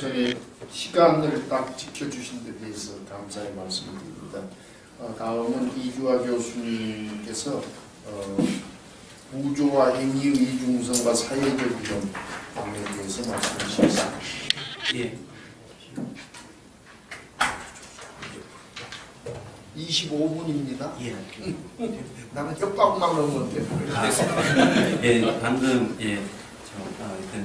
우선 시간을 딱 지켜주신 데 대해서 감사의 말씀을 드립니다. 다음은 이주아 교수님께서 구조와 행위의 이중성과 사회적 위험에 대해서 말씀해 주시겠습니다. 예. 25분입니다. 예. 나는 협박만 넣으면 돼요. 예, 방금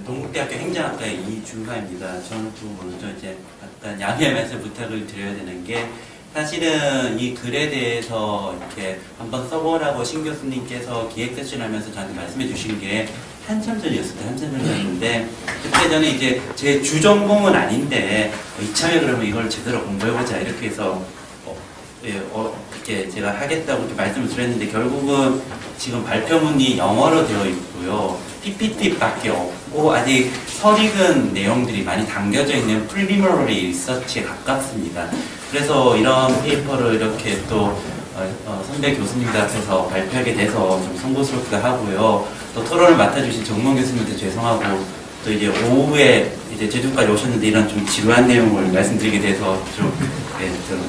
동국대학교 행정학과의 이준하입니다. 저는 또 먼저 이제 약간 양해 말씀 부탁을 드려야 되는 게 사실은 이 글에 대해서 이렇게 한번 써보라고 신 교수님께서 기획 세션하면서 저한테 말씀해 주신 게 한참 전이었어요. 한참 전이었는데 그때 저는 이제 제 주전공은 아닌데 이참에 그러면 이걸 제대로 공부해보자 이렇게 해서 이렇게 제가 하겠다고 이렇게 말씀을 드렸는데 결국은 지금 발표문이 영어로 되어 있고요. PPT밖에 없고 아직 설익은 내용들이 많이 담겨져 있는 프리미머리 리서치에 가깝습니다. 그래서 이런 페이퍼를 이렇게 또 선배 교수님들 앞에서 발표하게 돼서 좀 송구스럽기도 하고요. 또 토론을 맡아주신 정문 교수님한테 죄송하고 또 이제 오후에 이제 제주까지 오셨는데 이런 좀 지루한 내용을 말씀드리게 돼서 좀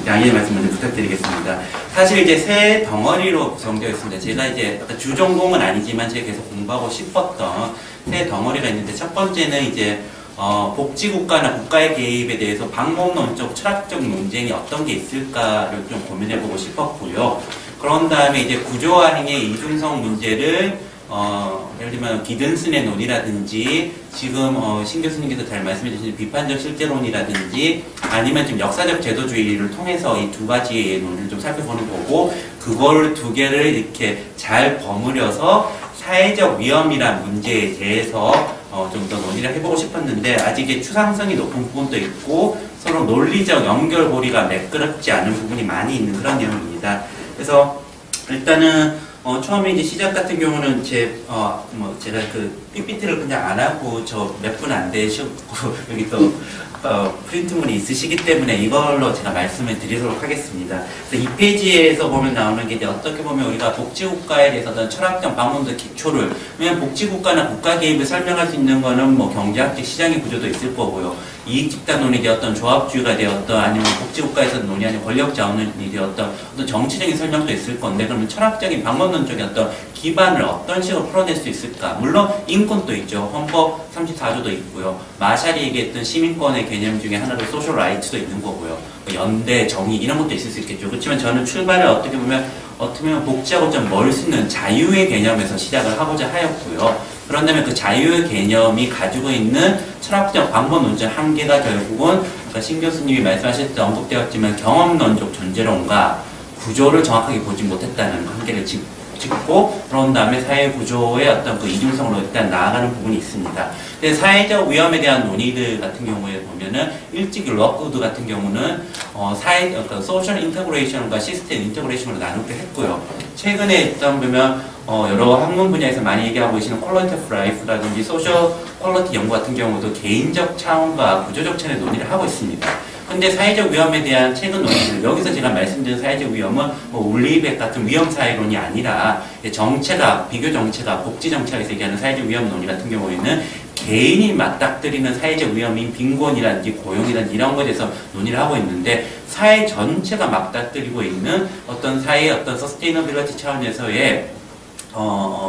양해의 말씀 먼저 부탁드리겠습니다. 사실 이제 세 덩어리로 구성되어 있습니다. 제가 이제 주전공은 아니지만 제가 계속 공부하고 싶었던 세 덩어리가 있는데 첫 번째는 이제 복지국가나 국가의 개입에 대해서 방법론적, 철학적 논쟁이 어떤 게 있을까를 좀 고민해보고 싶었고요. 그런 다음에 이제 구조와 행위의 이중성 문제를 예를 들면 기든슨의 논이라든지 지금 신 교수님께서 잘 말씀해 주신 비판적 실제론이라든지 아니면 좀 역사적 제도주의를 통해서 이 두 가지의 논을 좀 살펴보는 거고 그걸 두 개를 이렇게 잘 버무려서 사회적 위험이란 문제에 대해서 좀 더 논의를 해보고 싶었는데 아직 추상성이 높은 부분도 있고 서로 논리적 연결고리가 매끄럽지 않은 부분이 많이 있는 그런 내용입니다. 그래서 일단은 처음에 이제 시작 같은 경우는 제가 그 PPT를 그냥 안 하고 저 몇 분 안 되셨고 여기 또 프린트문이 있으시기 때문에 이걸로 제가 말씀을 드리도록 하겠습니다. 그래서 이 페이지에서 보면 나오는 게 이제 어떻게 보면 우리가 복지국가에 대해서 어떤 철학적 방법의 기초를 왜냐면 복지국가나 국가 개입을 설명할 수 있는 거는 뭐 경제학적 시장의 구조도 있을 거고요. 이익집단론이 되었던 조합주의가 되었던 아니면 복지국가에서 논의하는 권력자원이 되었던 어떤 정치적인 설명도 있을 건데 그러면 철학적인 방법론적인 어떤 기반을 어떤 식으로 풀어낼 수 있을까? 물론 인권도 있죠. 헌법 34조도 있고요. 마샬이 얘기했던 시민권의 개념 중에 하나로 소셜 라이트도 있는 거고요. 연대, 정의 이런 것도 있을 수 있겠죠. 그렇지만 저는 출발을 어떻게 보면 복지하고 좀 멀 수 있는 자유의 개념에서 시작을 하고자 하였고요. 그런다면 그 자유의 개념이 가지고 있는 철학적 방법론적 한계가 결국은 아까 신 교수님이 말씀하셨던 언급되었지만 경험론적 존재론과 구조를 정확하게 보지 못했다는 한계를 짚고 그런 다음에 사회 구조의 어떤 그 이중성으로 일단 나아가는 부분이 있습니다. 근데 사회적 위험에 대한 논의들 같은 경우에 보면은 일찍 럭우드 같은 경우는 소셜 인터그레이션과 시스템 인터그레이션으로 나누기도 했고요. 최근에 일단 보면 여러 학문 분야에서 많이 얘기하고 계시는 퀄리티 오브 라이프라든지 소셜 퀄리티 연구 같은 경우도 개인적 차원과 구조적 차원의 논의를 하고 있습니다. 근데 사회적 위험에 대한 최근 논의들, 여기서 제가 말씀드린 사회적 위험은 뭐 울리백 같은 위험사회론이 아니라 정체가, 비교 정체가, 복지 정체에서 얘기하는 사회적 위험 논의 같은 경우에는 개인이 맞닥뜨리는 사회적 위험인 빈곤이라든지 고용이라든지 이런 것에 대해서 논의를 하고 있는데 사회 전체가 맞닥뜨리고 있는 어떤 사회의 어떤 서스테이너빌리티 차원에서의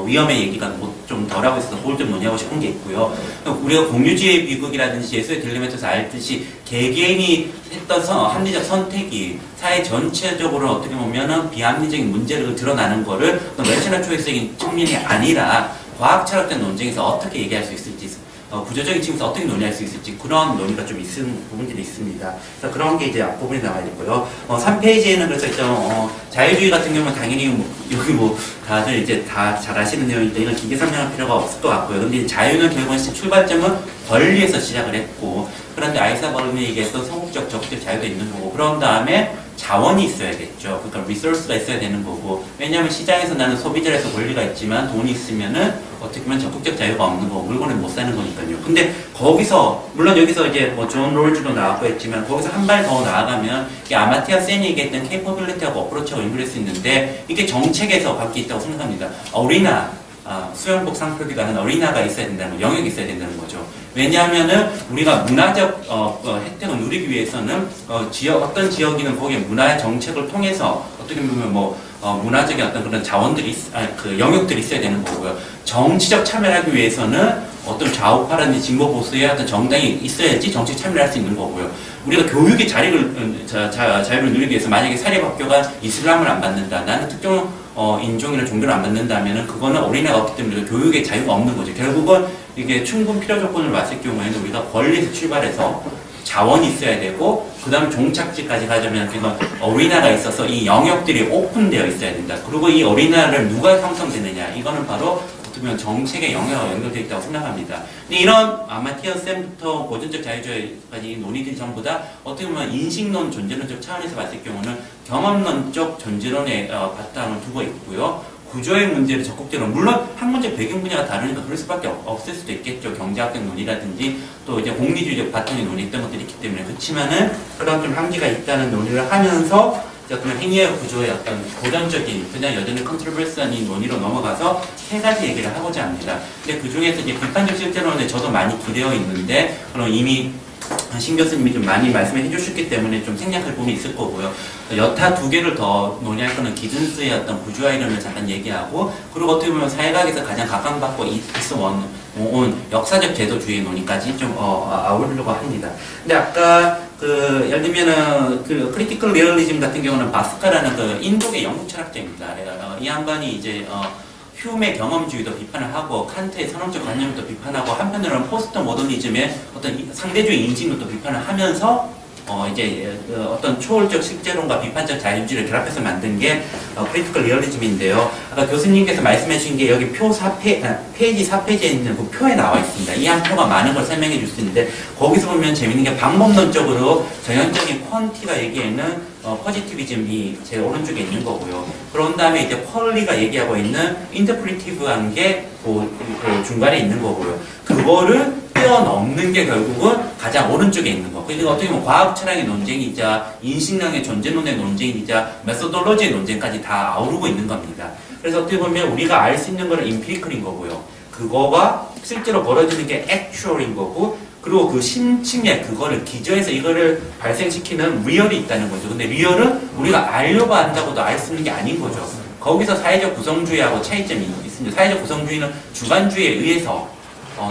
위험의 얘기가 좀 덜하고 있어서 그걸 좀 논의하고 싶은 게 있고요. 우리가 공유주의 비극이라든지 예수의 딜레마에서 알듯이 개개인이 했던 합리적 선택이 사회 전체적으로 어떻게 보면은 비합리적인 문제를 드러나는 거를 레셔널 초이스적인 측면이 아니라 과학 철학적 논쟁에서 어떻게 얘기할 수 있을지 구조적인 측면에서 어떻게 논의할 수 있을지 그런 논의가 좀 있는 부분들이 있습니다. 그래서 그런 게 이제 앞부분에 나와 있고요. 3페이지에는 그래서 있죠. 자유주의 같은 경우는 당연히 여기 다들 이제 다 잘 아시는 내용인데 이건 기계 설명할 필요가 없을 것 같고요. 근데 자유는 결국은 출발점은 권리에서 시작을 했고 그런데 아이사 버름이 얘기했던 성국적 적극적 자유도 있는 거고 그런 다음에 자원이 있어야겠죠. 그러니까 리소스가 있어야 되는 거고 왜냐하면 시장에서 나는 소비자에서 권리가 있지만 돈이 있으면은 어떻게 보면 적극적 자유가 없는 거고 물건을 못 사는 거니까요. 근데 거기서 물론 여기서 이제 존 롤즈도 나왔고 했지만 거기서 한 발 더 나아가면 이게 아마티아 센이 얘기했던 케이퍼빌리티하고 어프로치하고 연결할 수 있는데 이게 정책에서 밖에 있다고 생각합니다. 어리나 수영복 상표기도 하는 어리나가 있어야 된다는 거, 영역이 있어야 된다는 거죠. 왜냐하면은 우리가 문화적 혜택을 누리기 위해서는 어떤 지역이든 거기에 문화 정책을 통해서 어떻게 보면 문화적인 어떤 그런 자원들이 그 영역들이 있어야 되는 거고요. 정치적 참여를 하기 위해서는 어떤 좌우파라든지 진보 보수의 어떤 정당이 있어야지 정치 참여를 할 수 있는 거고요. 우리가 교육의 자유를 누리기 위해서 만약에 사립학교가 이슬람을 안 받는다, 나는 특정 인종이나 종교를 안 받는다면은 그거는 어린애가 없기 때문에 교육의 자유가 없는 거죠. 결국은 이게 충분 필요 조건을 봤을 경우에는 우리가 권리에서 출발해서 자원이 있어야 되고 그 다음에 종착지까지 가자면 그건 어린아가 있어서 이 영역들이 오픈되어 있어야 된다. 그리고 이 어린아를 누가 형성되느냐, 이거는 바로 어떻게 보면 정책의 영역과 연결되어 있다고 생각합니다. 근데 이런 아마티어 쌤부터 고전적 자유주의까지 논의들이 전부 다 어떻게 보면 인식론, 존재론적 차원에서 봤을 경우는 경험론적 존재론에 바탕을 두고 있고요. 구조의 문제를 적극적으로, 물론 학문적 배경 분야가 다르니까 그럴 수밖에 없을 수도 있겠죠. 경제학적 논의라든지 또 이제 공리주의적 바탕의 논의 있던 것들이 있기 때문에. 그렇지만은 그런 좀 한계가 있다는 논의를 하면서 어떤 행위의 구조의 어떤 고전적인, 그냥 여전히 컨트로버스한 이 논의로 넘어가서 세 가지 얘기를 하고자 합니다. 근데 그 중에서 이제 비판적 실제로는 저도 많이 기대어 있는데, 그럼 이미 신 교수님이 좀 많이 말씀해 주셨기 때문에 좀 생략할 부분이 있을 거고요. 여타 두 개를 더 논의할 거는 기든스의 어떤 구조화 이론을 잠깐 얘기하고, 그리고 어떻게 보면 사회학에서 가장 각광받고 온 역사적 제도주의 논의까지 좀 아우르려고 합니다. 근데 아까 예를 들면은 크리티컬 리얼리즘 같은 경우는 바스카라는 인도계 영국 철학자입니다. 이 양반이 이제 휴메 경험주의도 비판을 하고 칸트의 선언적 관념도 비판하고 한편으로는 포스트 모더니즘의 어떤 상대주의 인식론도 비판을 하면서 이제 어떤 초월적 실제론과 비판적 자유주의를 결합해서 만든 게 크리티컬 리얼리즘인데요. 아까 교수님께서 말씀해 주신 게 여기 페이지 4페이지에 있는 그 표에 나와 있습니다. 이 한 표가 많은 걸 설명해 줄 수 있는데, 거기서 보면 재밌는 게 방법론적으로 전형적인 퀀티가 얘기하는 포지티비즘이 제 오른쪽에 있는 거고요. 그런 다음에 이제 퀄리가 얘기하고 있는 인터프리티브한 게 그 중간에 있는 거고요. 그거를 뛰어넘는 게 결국은 가장 오른쪽에 있는 거. 그러니까 어떻게 보면 과학 철학의 논쟁이자 인식론의 존재론의 논쟁이자 메소돌로지의 논쟁까지 다 아우르고 있는 겁니다. 그래서 어떻게 보면 우리가 알 수 있는 거는 인피리컬인 거고요. 그거가 실제로 벌어지는 게 액츄얼인 거고, 그리고 그 심층에 그거를 기저에서 이거를 발생시키는 리얼이 있다는 거죠. 근데 리얼은 우리가 알려고 한다고도 알 수 있는 게 아닌 거죠. 거기서 사회적 구성주의하고 차이점이 있습니다. 사회적 구성주의는 주관주의에 의해서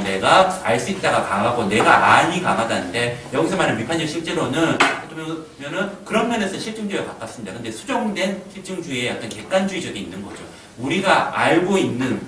내가 알 수 있다가 강하고 내가 안이 강하다는데, 여기서 말하는 비판적 실제로는 그런 면에서 실증주의와 가깝습니다. 근데 수정된 실증주의의 어떤 객관주의적이 있는 거죠. 우리가 알고 있는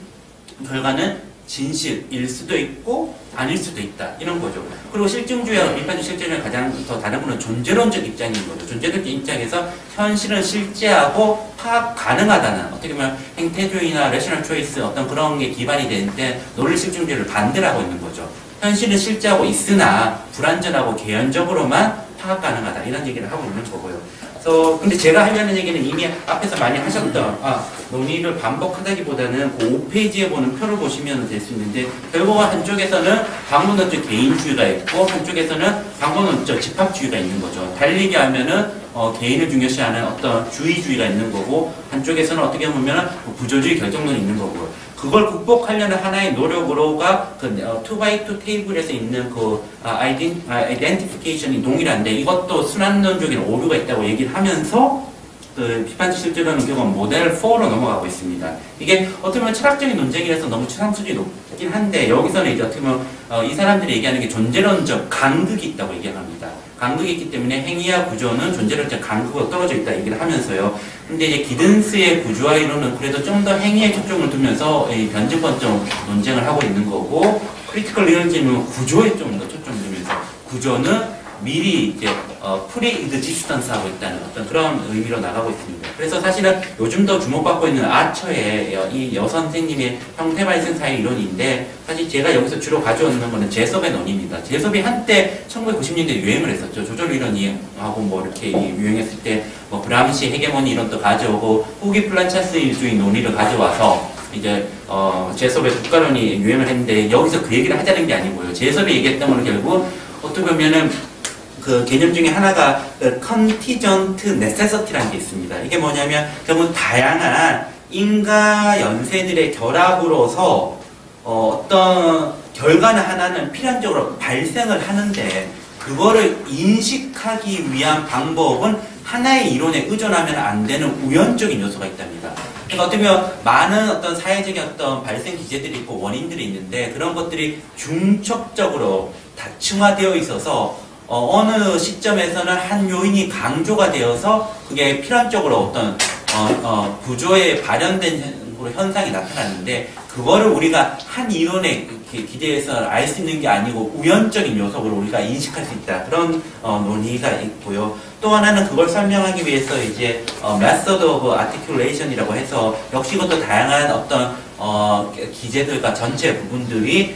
결과는 진실일 수도 있고 아닐 수도 있다, 이런 거죠. 그리고 실증주의와 비판적 실제론의 가장 더 다른 거는 존재론적 입장인 거죠. 존재론적 입장에서 현실은 실제하고 파악 가능하다는, 어떻게 보면 행태주의나 레셔널 초이스 어떤 그런 게 기반이 되는데 논리 실증주의를 반대로 하고 있는 거죠. 현실은 실제하고 있으나 불완전하고 개연적으로만 파악 가능하다, 이런 얘기를 하고 있는 거고요. 그래서 근데 제가 하려는 얘기는 이미 앞에서 많이 하셨던 논의를 반복하다기보다는 그 5페이지에 보는 표를 보시면 될 수 있는데, 결국은 한쪽에서는 방문론적 개인주의가 있고 한쪽에서는 방문론적 집합주의가 있는 거죠. 달리게 하면은 개인을 중요시하는 어떤 주의주의가 있는 거고, 한쪽에서는 어떻게 보면 구조주의 결정론이 있는 거고요. 그걸 극복하려는 하나의 노력으로가 그 2x2 테이블에서 있는 그 아이덴티피케이션이 동일한데, 이것도 순환론적인 오류가 있다고 얘기를 하면서 그 비판적 실제로는 결국 모델 4로 넘어가고 있습니다. 이게 어떻게 보면 철학적인 논쟁이라서 너무 추상수준이 높긴 한데, 여기서는 이제 어떻게 보면 이 사람들이 얘기하는 게 존재론적 간극이 있다고 얘기합니다. 간극이 있기 때문에 행위와 구조는 존재론적 간극으로 떨어져 있다 얘기를 하면서요. 근데 이제 기든스의 구조화 이론은 그래도 좀 더 행위에 초점을 두면서 이 변증권적 논쟁을 하고 있는 거고, 크리티컬 리얼리즘은 구조에 좀 더 초점을 두면서 구조는 미리 이제 프리-익지스턴스 하고 있다는 어떤 그런 의미로 나가고 있습니다. 그래서 사실은 요즘 더 주목받고 있는 아처의 이 여선생님의 형태 발생 사회 이론인데, 사실 제가 여기서 주로 가져오는 거는 제섭의 논의입니다. 제섭이 한때 1990년대에 유행을 했었죠. 조절 이론이 하고 뭐 이렇게 유행했을 때 뭐 브람시 헤게모니 이론도 가져오고 후기 플란차스주의 논의를 가져와서 이제 제섭의 국가론이 유행을 했는데, 여기서 그 얘기를 하자는 게 아니고요. 제섭이 얘기했던 거는 결국 어떻게 보면은 그 개념 중에 하나가 컨티전트 네세서티라는 게 있습니다. 이게 뭐냐면 결국 다양한 인과 연세들의 결합으로서 어떤 결과는 하나는 필연적으로 발생을 하는데 그거를 인식하기 위한 방법은 하나의 이론에 의존하면 안 되는 우연적인 요소가 있답니다. 그러니까 어떻게 보면 많은 어떤 사회적인 어떤 발생 기제들이 있고 원인들이 있는데 그런 것들이 중첩적으로 다층화되어 있어서 어느 시점에서는 한 요인이 강조가 되어서 그게 필연적으로 어떤 구조에 발현된 현상이 나타나는데 그거를 우리가 한 이론에 기대해서 알 수 있는 게 아니고 우연적인 요소로 우리가 인식할 수 있다. 그런 논의가 있고요. 또 하나는 그걸 설명하기 위해서 이제 method of articulation이라고 해서 역시 그것도 다양한 어떤 기제들과 전체 부분들이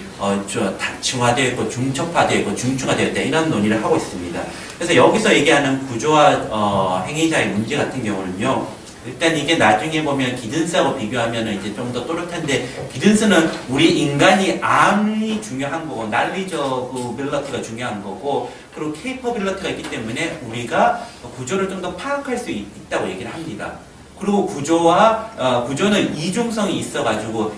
다층화되어 있고 중첩화되어 있고 중추화되어 있다. 이런 논의를 하고 있습니다. 그래서 여기서 얘기하는 구조와 행위자의 문제 같은 경우는요. 일단 이게 나중에 보면 기든스하고 비교하면 이제 좀 더 또렷한데 기든스는 우리 인간이 암이 중요한 거고 날리저빌러티가 중요한 거고 그리고 케이퍼빌러티가 있기 때문에 우리가 구조를 좀 더 파악할 수 있다고 얘기를 합니다. 그리고 구조는 이중성이 있어가지고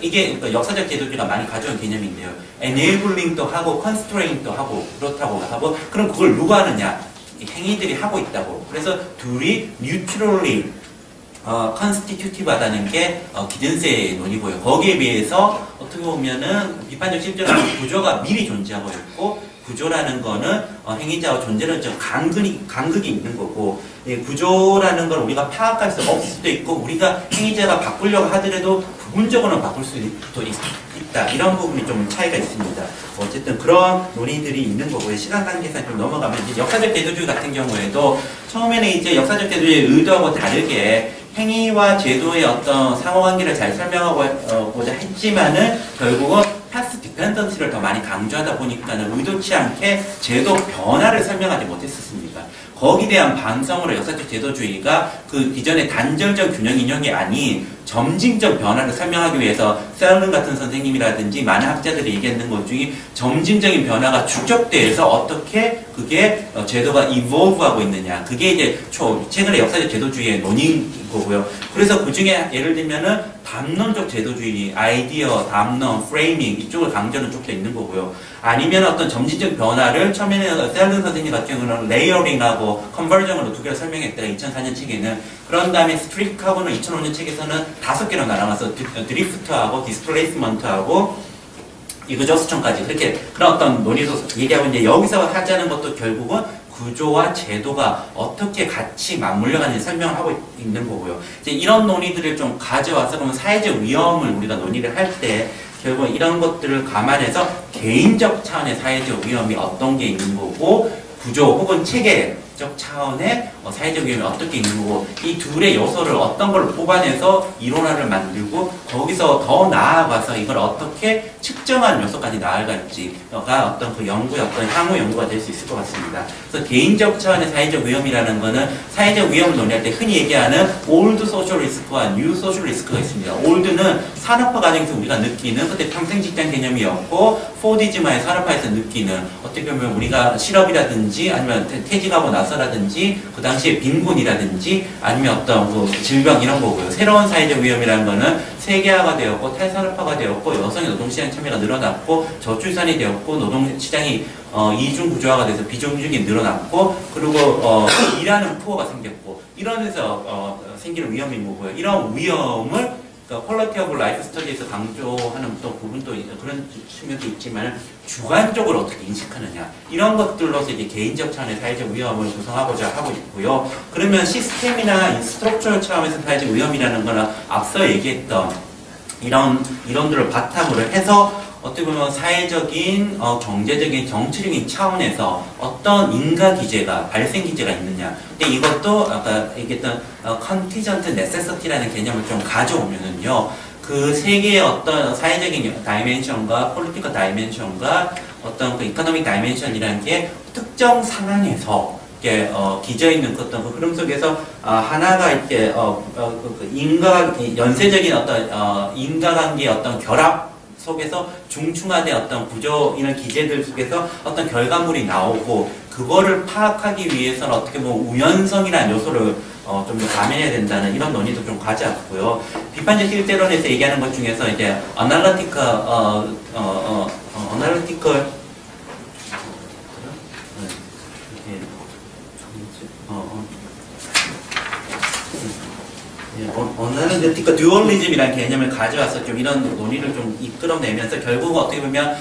이게 역사적 제도주의가 많이 가져온 개념인데요. enabling도 하고 constraint도 하고 그렇다고 하고 그럼 그걸 누가 하느냐? 행위들이 하고 있다고. 그래서 둘이 mutually constitutive하다는 게 기든스의 논이고요. 거기에 비해서 어떻게 보면은 비판적 실존하는 구조가 미리 존재하고 있고 구조라는 거는 행위자와 존재는 좀 간극이 있는 거고 구조라는 걸 우리가 파악할 수 없을 수도 있고 우리가 행위자가 바꾸려고 하더라도 부분적으로는 바꿀 수도 있다. 이런 부분이 좀 차이가 있습니다. 어쨌든 그런 논의들이 있는 거고요. 시간 관계상 좀 넘어가면 이제 역사적 제도주의 같은 경우에도 처음에는 이제 역사적 제도주의의 의도하고 다르게 행위와 제도의 어떤 상호관계를 잘 설명하고자 했지만은 결국은 패스 디펜던시를 더 많이 강조하다 보니까는 의도치 않게 제도 변화를 설명하지 못했었습니다. 거기에 대한 반성으로 역사적 제도주의가 그 기존의 단절적 균형 인용이 아닌 점진적 변화를 설명하기 위해서 셀른 같은 선생님이라든지 많은 학자들이 얘기했는 것 중에 점진적인 변화가 축적돼서 어떻게 그게 제도가 evolve하고 있느냐. 그게 이제 최근의 역사적 제도주의의 논의인 거고요. 그래서 그 중에 예를 들면은 담론적 제도주의, 아이디어, 담론, 프레이밍 이쪽을 강조하는 쪽도 있는 거고요. 아니면 어떤 점진적 변화를 처음에는 셀른 선생님 같은 경우는 레이어링하고 컨버전으로 두 개를 설명했다가 2004년 책에는 그런 다음에 스트릭하고는 2005년 책에서는 5개로 나눠서 드리프트하고 디스플레이스먼트하고 이그저스천까지 그렇게 그런 어떤 논의도 얘기하고 이제 여기서 하자는 것도 결국은 구조와 제도가 어떻게 같이 맞물려가는지 설명을 하고 있는 거고요. 이제 이런 논의들을 좀 가져와서 그러면 사회적 위험을 우리가 논의를 할 때 결국 이런 것들을 감안해서 개인적 차원의 사회적 위험이 어떤 게 있는 거고 구조 혹은 체계적 차원의 사회적 위험이 어떻게 있는 거고 이 둘의 요소를 어떤 걸 뽑아내서 이론화를 만들고 거기서 더 나아가서 이걸 어떻게 측정하는 요소까지 나아갈지가 어떤 그 연구의 어떤 향후 연구가 될 수 있을 것 같습니다. 그래서 개인적 차원의 사회적 위험이라는 거는 사회적 위험을 논의할 때 흔히 얘기하는 올드 소셜 리스크와 뉴 소셜 리스크가 있습니다. 올드는 산업화 과정에서 우리가 느끼는 그때 평생 직장 개념이었고 포디즈마의 산업화에서 느끼는 어떻게 보면 우리가 실업이라든지 아니면 퇴직하고 나서라든지 그 당시에 빈곤이라든지 아니면 어떤 그 질병 이런 거고요. 새로운 사회적 위험이라는 거는 세계화가 되었고 탈산업화가 되었고 여성의 노동시장 참여가 늘어났고 저출산이 되었고 노동시장이 이중 구조화가 돼서 비정규직이 늘어났고 그리고 일하는 푸어가 생겼고 이러면서 생기는 위험인 거고요. 이런 위험을 퀄리티 오브 라이프 스터디에서 강조하는 또 부분도 그런 측면도 있지만 주관적으로 어떻게 인식하느냐 이런 것들로서 이제 개인적 차원의 사회적 위험을 구성하고자 하고 있고요. 그러면 시스템이나 스트럭처럴 차원에서 사회적 위험이라는 거는 앞서 얘기했던 이론들을 바탕으로 해서 어떻게 보면 사회적인, 경제적인, 정치적인 차원에서 어떤 인가 기제가, 발생 기제가 있느냐. 근데 이것도 아까 얘기했던 contingent necessity라는 개념을 좀 가져오면은요, 그 세 개의 어떤 사회적인 다이멘션과 폴리티컬 다이멘션과 어떤 그 이코노믹 다이멘션이라는 게 특정 상황에서 이렇게 기저 있는 어떤 그 흐름 속에서 하나가 이렇게 연쇄적인 어떤 인과관계의 어떤 결합 속에서 중충화된 어떤 구조 이런 기제들 속에서 어떤 결과물이 나오고 그거를 파악하기 위해서는 어떻게 보면 우연성이라는 요소를 좀 더 가면해야 된다는 이런 논의도 좀 가져왔고요. 비판적 실제론에서 얘기하는 것 중에서 이제 어널리티컬 어널리티컬 듀얼리즘이라는 개념을 가져와서 좀 이런 논의를 좀 이끌어내면서 결국 어떻게 보면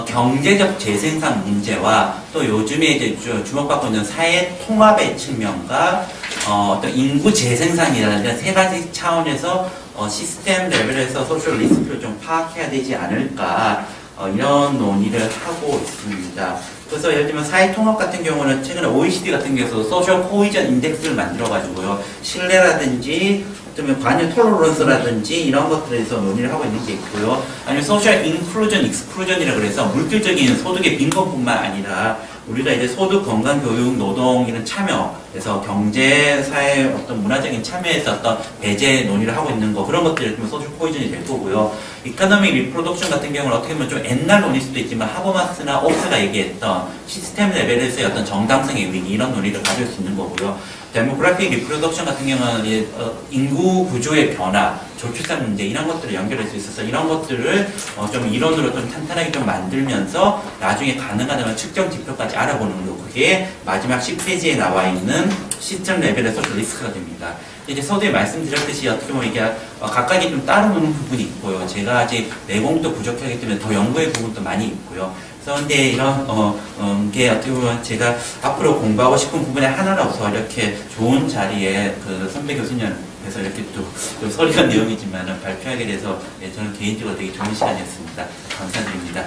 경제적 재생산 문제와 또 요즘에 이제 주목받고 있는 사회 통합의 측면과 어떤 인구 재생산이라는 세 가지 차원에서 시스템 레벨에서 소셜 리스크를 좀 파악해야 되지 않을까 이런 논의를 하고 있습니다. 그래서 예를 들면 사회 통합 같은 경우는 최근에 OECD 같은 경우에서 소셜 코이전 인덱스를 만들어가지고요. 신뢰라든지 어쩌면 관여 톨러런스라든지 이런 것들에서 논의를 하고 있는 게 있고요. 아니면 소셜 인클루전, 익스클루전이라 그래서 물질적인 소득의 빈곤뿐만 아니라 우리가 이제 소득, 건강, 교육, 노동 이런 참여, 그래서 경제, 사회 어떤 문화적인 참여에서 어떤 배제 논의를 하고 있는 거 그런 것들이 소셜 코이전이 될 거고요. 이코노믹 리프로덕션 같은 경우는 어떻게 보면 좀 옛날 논의일 수도 있지만 하버마스나 옥스가 얘기했던 시스템 레벨에서의 어떤 정당성의 위기 이런 논의를 가질 수 있는 거고요. 데모그래픽 리프로덕션 같은 경우는 인구 구조의 변화, 저출산 문제 이런 것들을 연결할 수 있어서 이런 것들을 좀 이론으로 좀 탄탄하게 좀 만들면서 나중에 가능하다면 측정 지표까지 알아보는 거 그게 마지막 10페이지에 나와 있는 시스템 레벨의 소셜 리스크가 됩니다. 이제 서두에 말씀드렸듯이 어떻게 보면 이게 각각이 좀 따로노는 부분이 있고요. 제가 아직 내공도 부족하기 때문에 더 연구의 부분도 많이 있고요. 그래서 근데 이런 게 어떻게 보면 제가 앞으로 공부하고 싶은 부분의 하나로서 이렇게 좋은 자리에 그 선배 교수님께서 이렇게 또 서류한 내용이지만 발표하게 돼서 저는 개인적으로 되게 좋은 시간이었습니다. 감사드립니다.